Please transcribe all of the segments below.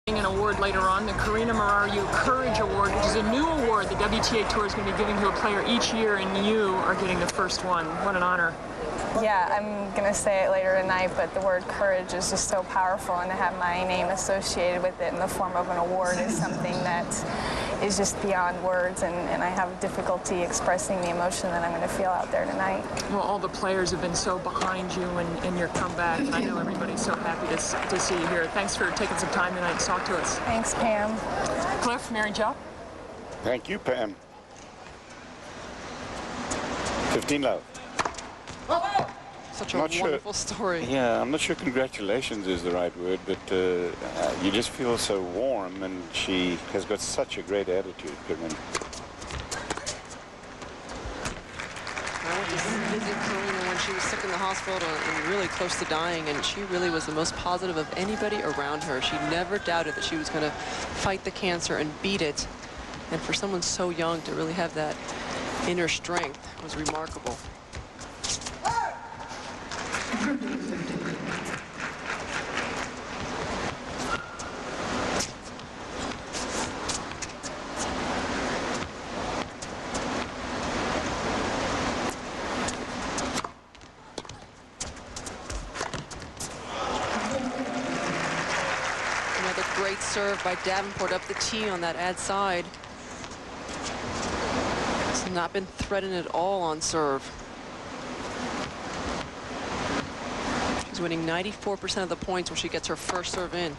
An award later on, the Karina Mararu Courage Award, which is a new award the WTA Tour is going to be giving to a player each year, and you are getting the first one. What an honor. Yeah, I'm going to say it later tonight, but the word courage is just so powerful, and to have my name associated with it in the form of an award is something that is just beyond words, and I have difficulty expressing the emotion that I'm going to feel out there tonight. Well, all the players have been so behind you in your comeback, and I know everybody's so happy to see you here. Thanks for taking some time tonight to talk to us. Thanks, Pam. Cliff, Mary Jo. Thank you, Pam. 15 love. Such a wonderful story. Yeah, I'm not sure congratulations is the right word, but you just feel so warm, and she has got such a great attitude, Corinne. I went to visit Karina when she was sick in the hospital and really close to dying, and she really was the most positive of anybody around her. She never doubted that she was going to fight the cancer and beat it. And for someone so young to really have that inner strength was remarkable. Another great serve by Davenport up the tee on that ad side. It's not been threatened at all on serve. She's winning 94% of the points when she gets her first serve in.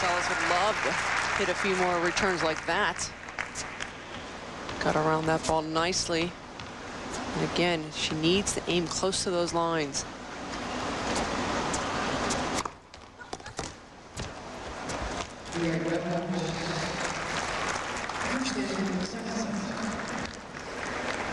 Seles would love to hit a few more returns like that. Got around that ball nicely. And again, she needs to aim close to those lines.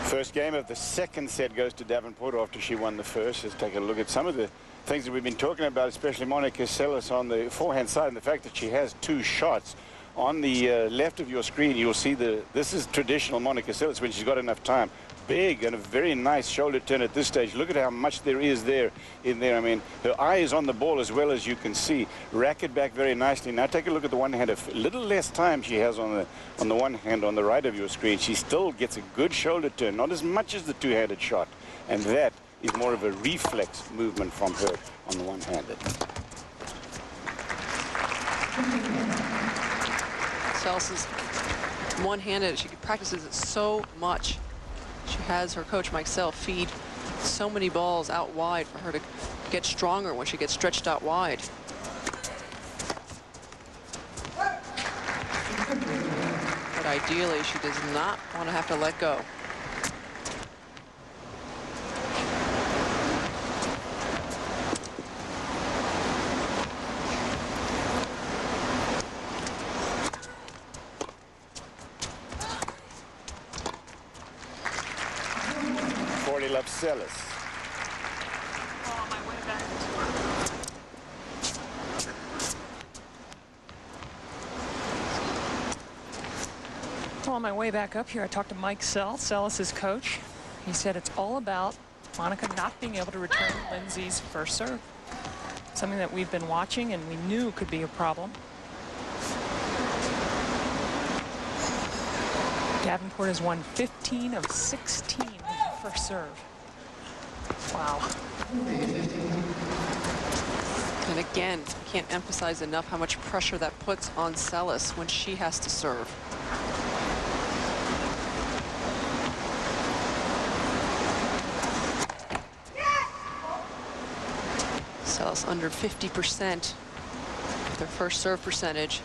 First game of the second set goes to Davenport after she won the first. Let's take a look at some of the things that we've been talking about, especially Monica Seles on the forehand side, and the fact that she has two shots. On the left of your screen, you'll see this is traditional Monica Seles when she's got enough time. Big and a very nice shoulder turn at this stage. Look at how much there is there in there. I mean, her eye is on the ball as well as you can see. Racket back very nicely. Now take a look at the one hand. A little less time she has on the one hand on the right of your screen. She still gets a good shoulder turn, not as much as the two-handed shot. And that is more of a reflex movement from her on the one-handed. Seles is one-handed. She practices it so much. She has her coach, Mike Seles, feed so many balls out wide for her to get stronger when she gets stretched out wide. But ideally, she does not want to have to let go. Seles. On my way back up here, I talked to Mike Seles, Seles' coach. He said it's all about Monica not being able to return Lindsay's first serve. Something that we've been watching and we knew could be a problem. Davenport has won 15 of 16 with her first serve. Wow. And again, can't emphasize enough how much pressure that puts on Seles when she has to serve. Seles under 50% with their first serve percentage.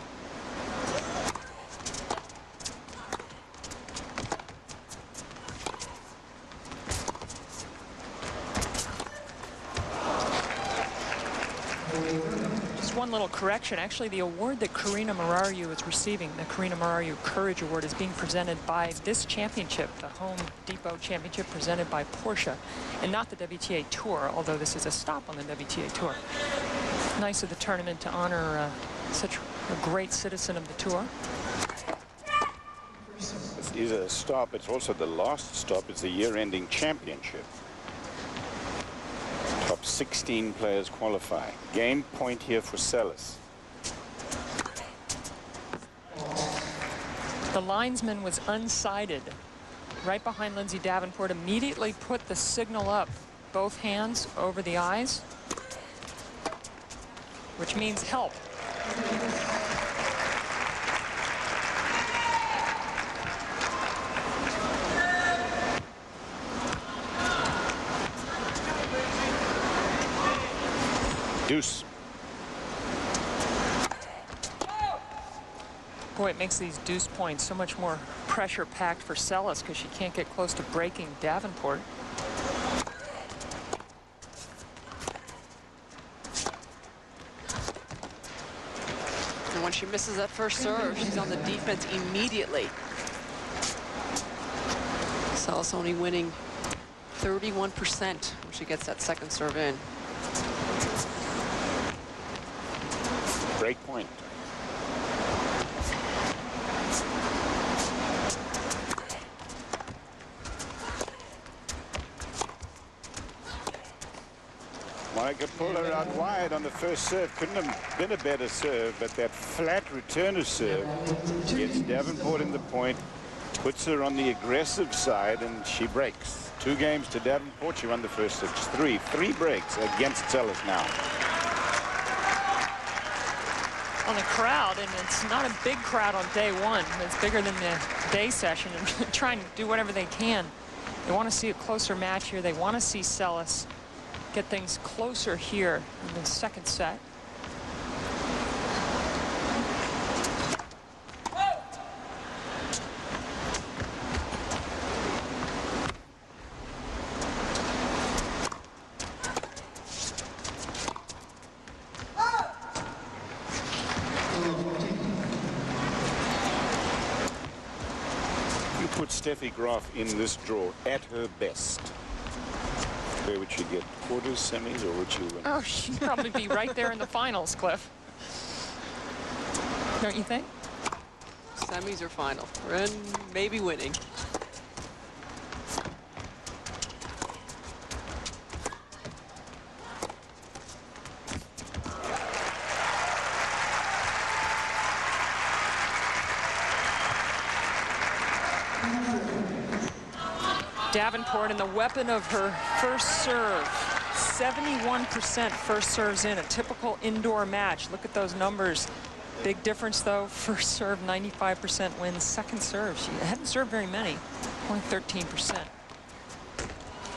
Just Just one little correction. Actually, the award that Karina Marariu is receiving, the Karina Marariu Courage Award, is being presented by this championship, the Home Depot Championship, presented by Porsche, and not the WTA Tour, although this is a stop on the WTA Tour. Nice of the tournament to honor such a great citizen of the tour. This is a stop. It's also the last stop. It's the year-ending championship. Top 16 players qualify. Game point here for Seles. The linesman was unsighted right behind Lindsay Davenport, immediately put the signal up, both hands over the eyes, which means help. Deuce. Boy, it makes these deuce points so much more pressure packed for Seles because she can't get close to breaking Davenport. And when she misses that first serve, she's on the defense immediately. Seles only winning 31% when she gets that second serve in. Break point. Monica pulled her out wide on the first serve. Couldn't have been a better serve, but that flat return of serve gets Davenport in the point, puts her on the aggressive side, and she breaks. 2 games to Davenport. She won the first 6. Three breaks against Seles now. On the crowd, and it's not a big crowd on day one. It's bigger than the day session, and trying to do whatever they can. They want to see a closer match here. They want to see Seles get things closer here in the second set. Put Steffi Graf in this draw at her best. Where would she get? Quarters, semis, or would she win? Oh, she'd probably be right there in the finals, Cliff. Don't you think? Semis or final, and maybe winning. Davenport, and the weapon of her first serve. 71% first serves in a typical indoor match. Look at those numbers. Big difference, though. First serve, 95% wins. Second serve, she hadn't served very many, only 13%.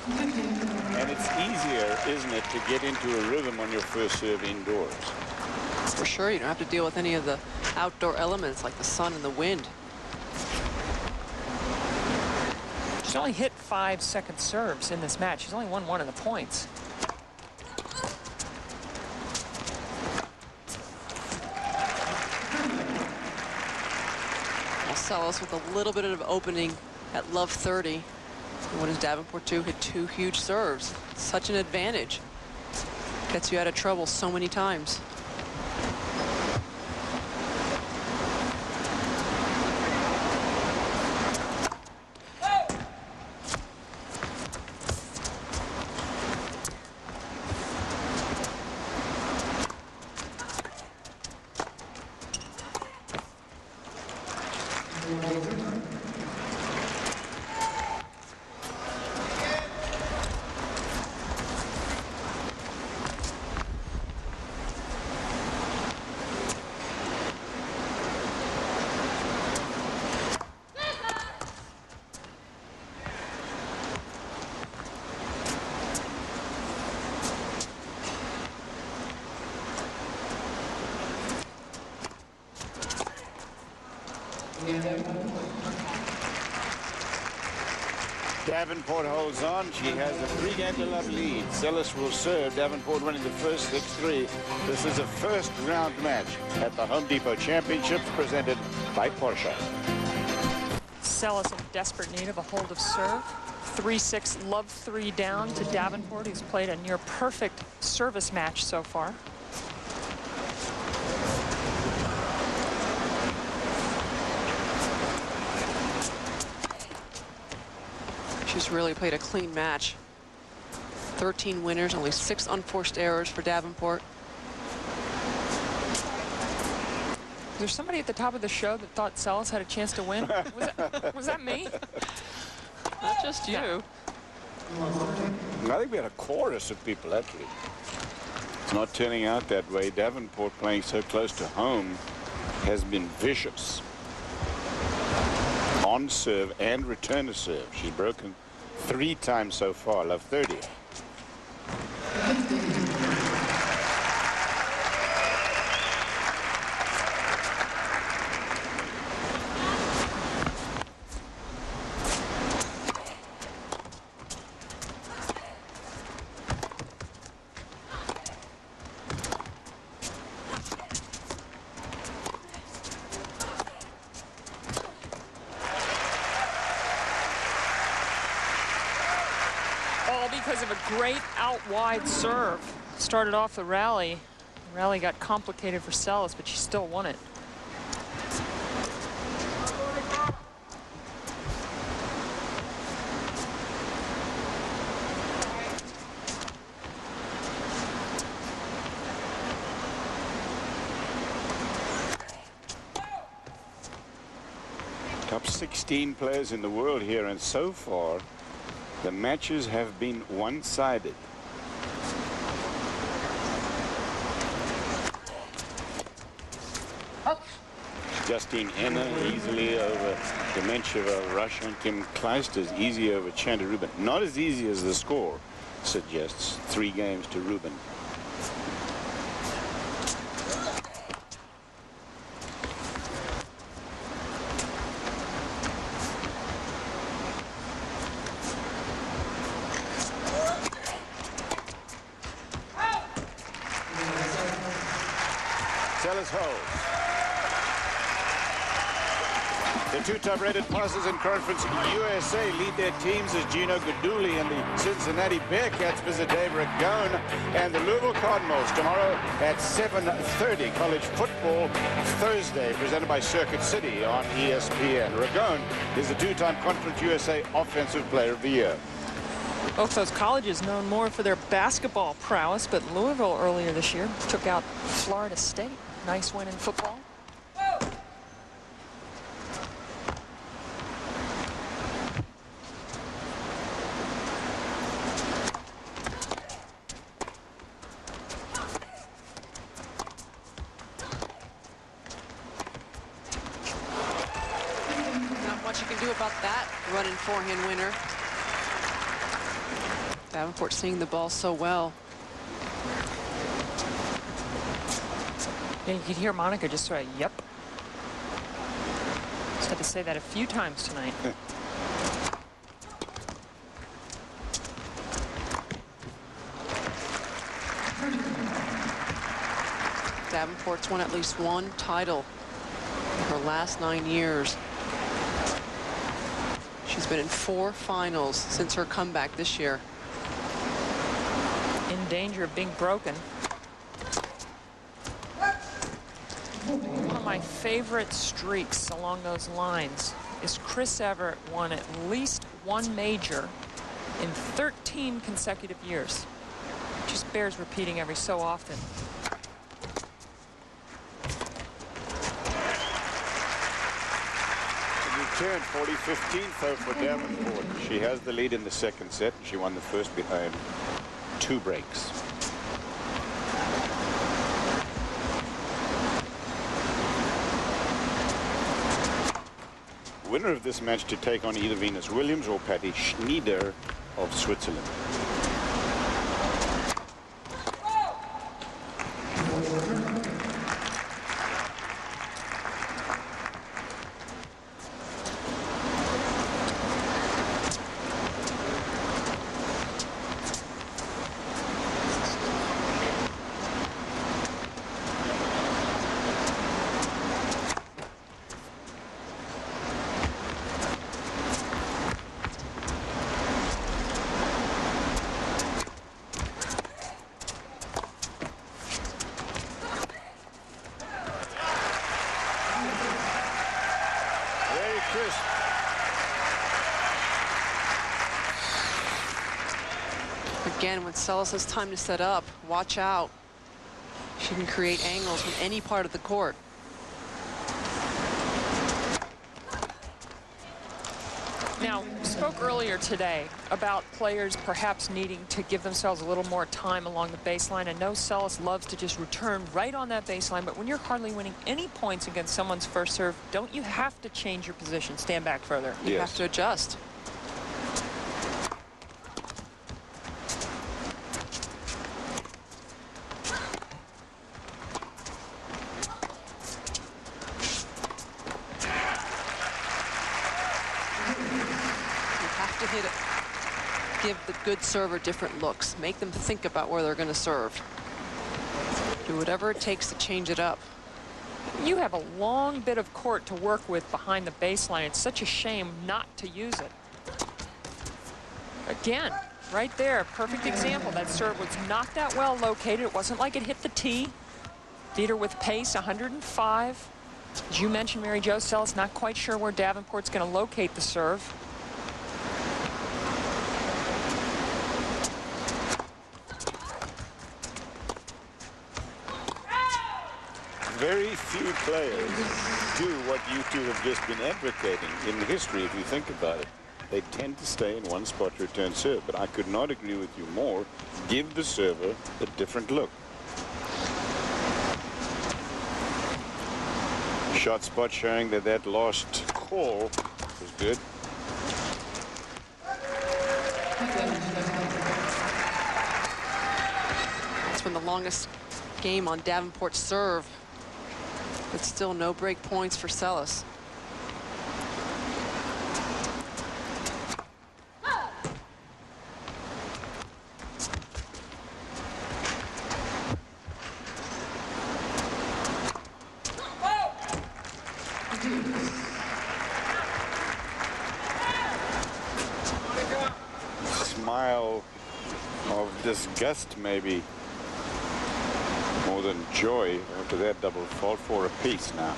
And it's easier, isn't it, to get into a rhythm on your first serve indoors? For sure, you don't have to deal with any of the outdoor elements like the sun and the wind. She's only hit 5 second serves in this match. She's only won 1 of the points. Seles with a little bit of opening at love 30. And what does Davenport do? Hit 2 huge serves. Such an advantage. Gets you out of trouble so many times. Davenport holds on. She has a 3-game-to-love lead. Seles will serve. Davenport winning the first 6-3. This is a first-round match at the Home Depot Championships presented by Porsche. Seles in desperate need of a hold of serve. 3-6, love 3 down to Davenport, who's played a near perfect service match so far. She's really played a clean match. 13 winners, only 6 unforced errors for Davenport. Was there somebody at the top of the show that thought Seles had a chance to win? Was that me? Not just you. I think we had a chorus of people, actually. It's not turning out that way. Davenport playing so close to home has been vicious. On serve and return to serve. She's broken 3 times so far. Love 30. All because of a great out-wide serve. Started off the rally. The rally got complicated for Seles, but she still won it. Top 16 players in the world here, and so far the matches have been one-sided. Justine Henin easily over Demencheva, Russian. Kim Kleisters easy over Chanda Rubin. Not as easy as the score suggests. 3 games to Rubin. Seles holds. The 2 top-rated passes in Conference USA lead their teams as Gino Guidugli and the Cincinnati Bearcats visit Dave Ragone and the Louisville Cardinals tomorrow at 7:30. College football Thursday, presented by Circuit City on ESPN. Ragone is the 2-time Conference USA Offensive Player of the Year. Both those colleges known more for their basketball prowess, but Louisville earlier this year took out Florida State. Nice win in football. Not much you can do about that running forehand winner. Davenport seeing the ball so well. And you could hear Monica just sort of, yep. Just had to say that a few times tonight. Davenport's won at least 1 title in her last 9 years. She's been in 4 finals since her comeback this year. In danger of being broken. One of my favorite streaks along those lines is Chris Evert won at least 1 major in 13 consecutive years. Just bears repeating every so often. Return 40-15 though for Davenport. She has the lead in the 2nd set. She won the first behind 2 breaks. Winner of this match to take on either Venus Williams or Patty Schneider of Switzerland. Again, when Seles has time to set up, watch out. She can create angles from any part of the court. Now, we spoke earlier today about players perhaps needing to give themselves a little more time along the baseline. I know Seles loves to just return right on that baseline, but when you're hardly winning any points against someone's first serve, don't you have to change your position, stand back further? You have to adjust. Give the good server different looks. Make them think about where they're going to serve. Do whatever it takes to change it up. You have a long bit of court to work with behind the baseline. It's such a shame not to use it. Again, right there, perfect example. That serve was not that well located. It wasn't like it hit the tee. Dieter with pace, 105. As you mentioned, Mary Jo, Seles not quite sure where Davenport's going to locate the serve. Very few players do what you two have just been advocating in history, if you think about it. They tend to stay in one spot to return serve, but I could not agree with you more. Give the server a different look. Shot spot showing that that last call was good. It's been the longest game on Davenport's serve. But still no break points for Seles. Smile of disgust, maybe, more than joy after that double fault, for a piece now.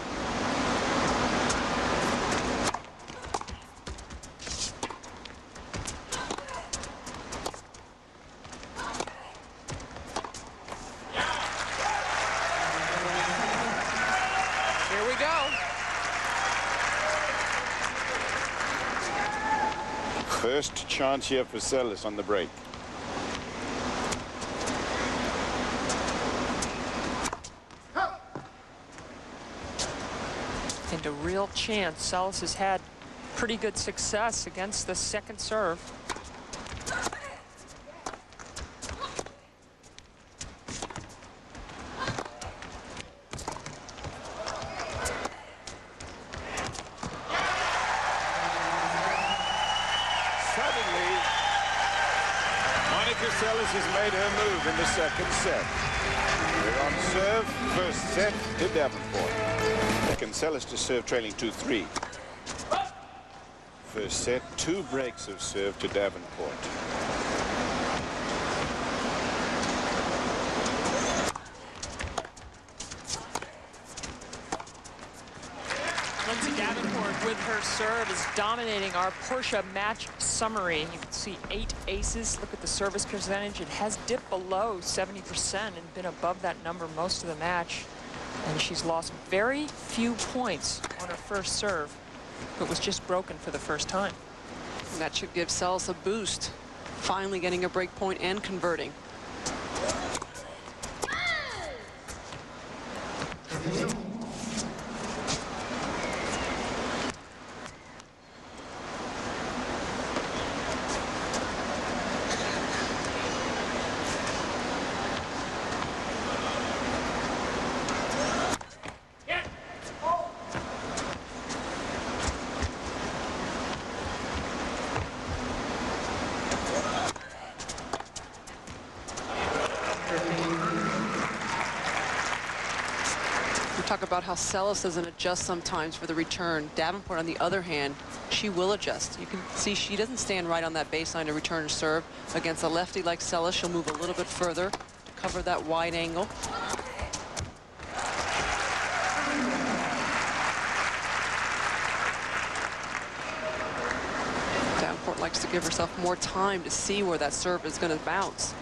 Here we go. First chance here for Seles on the break. And a real chance. Seles has had pretty good success against the second serve. Suddenly, Monica Seles has made her move in the second set. We're on serve, first set to Davenport. Second, Seles to serve, trailing 2-3. First set, 2 breaks of serve to Davenport. Lindsay Davenport with her serve is dominating our Porsche match summary. You can see 8 aces. Look at the service percentage. It has dipped below 70% and been above that number most of the match. And she's lost very few points on her first serve, but was just broken for the first time. And that should give Seles a boost. Finally getting a break point and converting. Talk about how Seles doesn't adjust sometimes for the return. Davenport, on the other hand, she will adjust. You can see she doesn't stand right on that baseline to return a serve. Against a lefty like Seles, she'll move a little bit further to cover that wide angle. Davenport likes likes to give herself more time to see where that serve is going to bounce.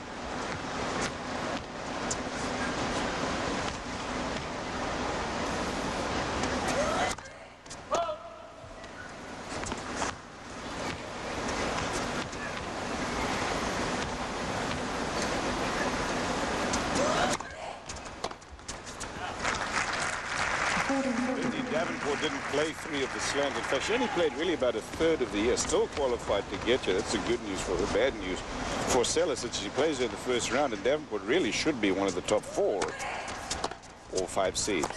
Davenport didn't play 3 of the slams. In fact, she only played really about a third of the year. Still qualified to get you. That's the good news for her. Bad news for Seles that she plays her in the first round, and Davenport really should be one of the top 4 or 5 seeds.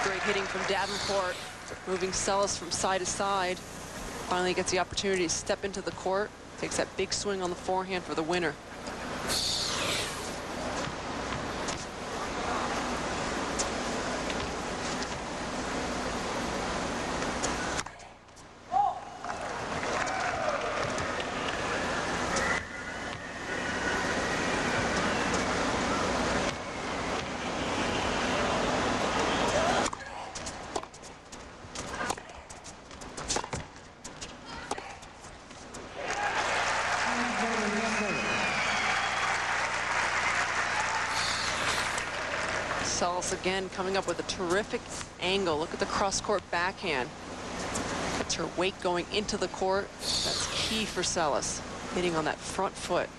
Great hitting from Davenport, moving Seles from side to side. Finally gets the opportunity to step into the court, takes that big swing on the forehand for the winner. Seles again coming up with a terrific angle. Look at the cross-court backhand. Gets her weight going into the court. That's key for Seles, hitting on that front foot.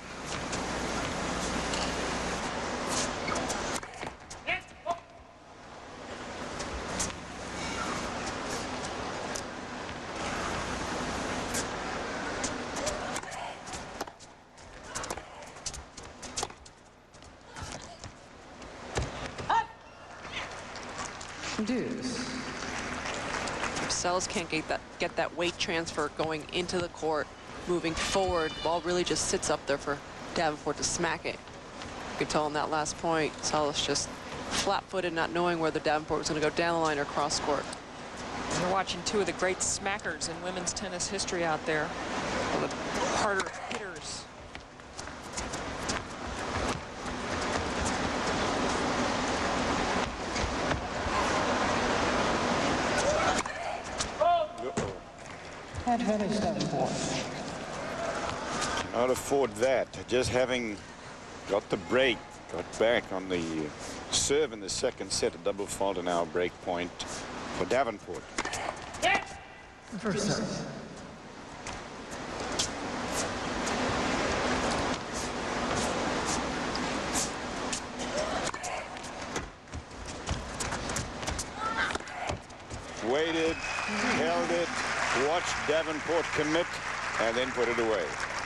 Seles can't get that weight transfer going into the court, moving forward. Ball really just sits up there for Davenport to smack it. You could tell on that last point, Seles just flat-footed, not knowing whether Davenport was going to go down the line or cross court. You're watching 2 of the great smackers in women's tennis history out there. The harder hitters. Advantage Davenport. Cannot afford that. Just having got the break, got back on the serve in the second set, a double fault and now break point for Davenport. First serve. Waited, held it, watched Davenport commit, and then put it away.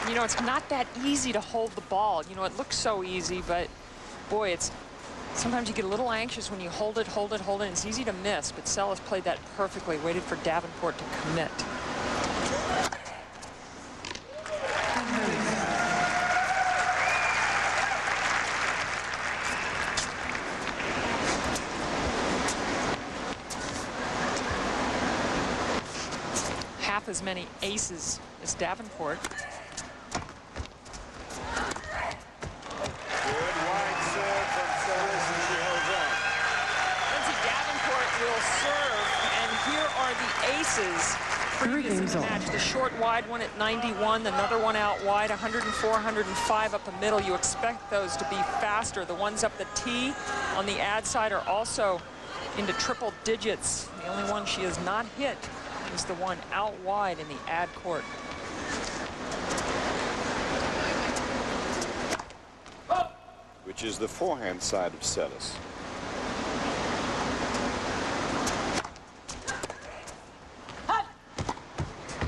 You know, it's not that easy to hold the ball. You know, it looks so easy, but boy, it's sometimes you get a little anxious when you hold it, and it's easy to miss. But Seles played that perfectly, waited for Davenport to commit. Half as many aces as Davenport. Good wide serve from Seles, and she holds on. Lindsay Davenport will serve, and here are the aces previous in the match. The short wide one at 91, another one out wide, 104, 105 up the middle. You expect those to be faster. The ones up the tee on the ad side are also into triple digits. The only one she has not hit is the one out wide in the ad court. Which is the forehand side of Seles.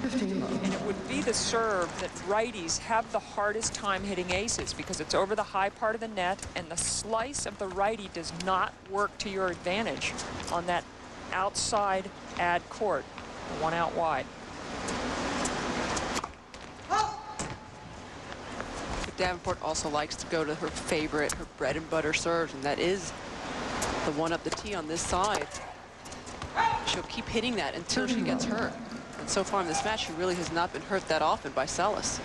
And it would be the serve that righties have the hardest time hitting aces because it's over the high part of the net, and the slice of the righty does not work to your advantage on that outside ad court, the one out wide. But Davenport also likes to go to her favorite, her bread and butter serves, and that is the one up the tee on this side. She'll keep hitting that until she gets hurt. And so far in this match, she really has not been hurt that often by Seles.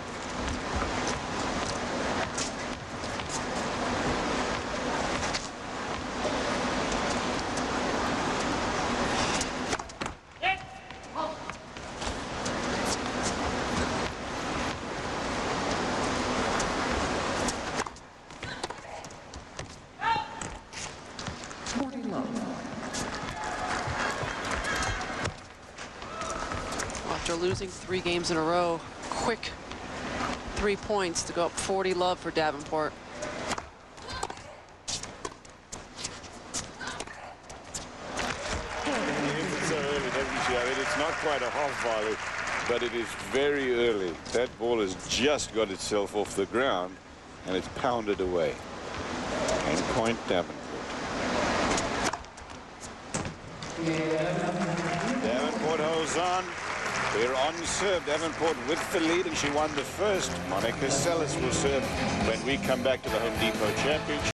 After losing 3 games in a row, quick 3 points to go up 40 love for Davenport. It's so early, doesn't she? I mean, it's not quite a half volley, but it is very early. That ball has just got itself off the ground, and it's pounded away. And point Davenport. Davenport holds on. We're on serve. Davenport with the lead, and she won the first. Monica Seles will serve when we come back to the Home Depot Championship.